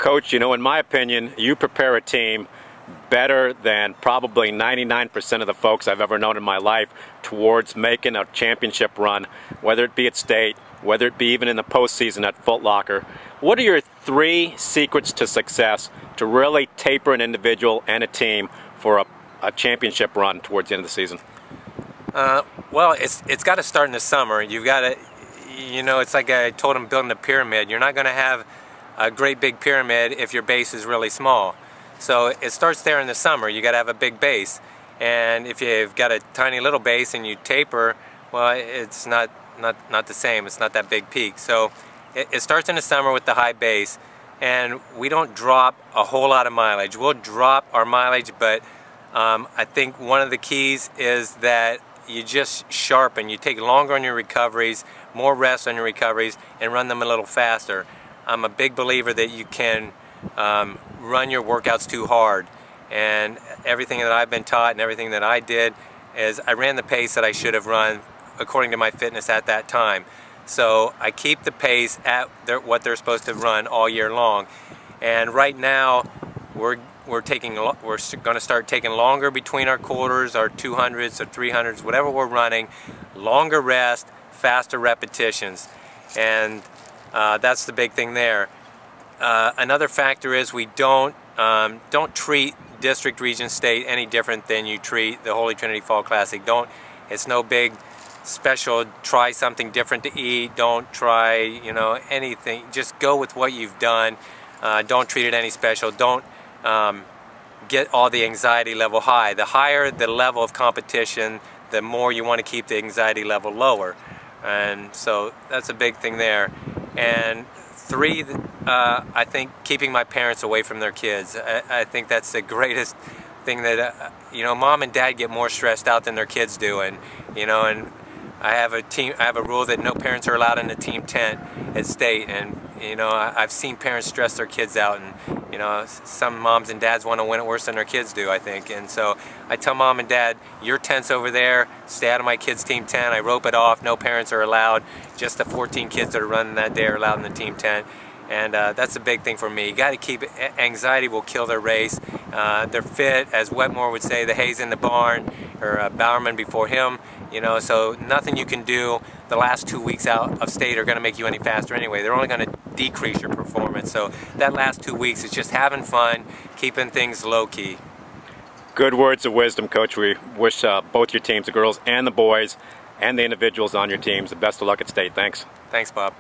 Coach, you know, in my opinion, you prepare a team better than probably 99% of the folks I've ever known in my life towards making a championship run, whether it be at state, whether it be even in the postseason at Foot Locker. What are your 3 secrets to success to really taper an individual and a team for a championship run towards the end of the season? Well, it's got to start in the summer. You've got to, you know, it's like I told them building a pyramid. You're not going to have a great big pyramid if your base is really small. So it starts there in the summer. You got to have a big base. And if you've got a tiny little base and you taper, well, it's not the same. It's not that big peak. So it starts in the summer with the high base, and we don't drop a whole lot of mileage. We'll drop our mileage, but I think one of the keys is that you just sharpen. You take longer on your recoveries, more rest on your recoveries, and run them a little faster. I'm a big believer that you can run your workouts too hard, and everything that I've been taught and everything that I did is I ran the pace that I should have run according to my fitness at that time. So I keep the pace at what they're supposed to run all year long. And right now we're going to start taking longer between our quarters, our 200s or 300s, whatever we're running, longer rest, faster repetitions, and that's the big thing there. Another factor is we don't treat district, region, state any different than you treat the Holy Trinity Fall Classic. It's no big special, try something different to eat, don't try, you know, anything. Just go with what you've done. Don't treat it any special. Don't get all the anxiety level high. The higher the level of competition, the more you want to keep the anxiety level lower. And so that's a big thing there. And 3, I think keeping my parents away from their kids. I think that's the greatest thing that, you know, mom and dad get more stressed out than their kids do. And, you know, and I have a rule that no parents are allowed in the team tent at state. And, you know, I've seen parents stress their kids out, and, you know, some moms and dads want to win it worse than their kids do, I think. And so I tell mom and dad, your tent's over there, stay out of my kids' team tent. I rope it off, no parents are allowed. Just the 14 kids that are running that day are allowed in the team tent. And that's a big thing for me. You got to keep it. Anxiety will kill their race. They're fit, as Wetmore would say, the hay's in the barn, or Bowerman before him. You know, so nothing you can do the last 2 weeks out of state are going to make you any faster anyway. They're only going to decrease your performance. So that last 2 weeks is just having fun, keeping things low-key. Good words of wisdom, Coach. We wish both your teams, the girls and the boys, and the individuals on your teams, the best of luck at state. Thanks. Thanks, Bob.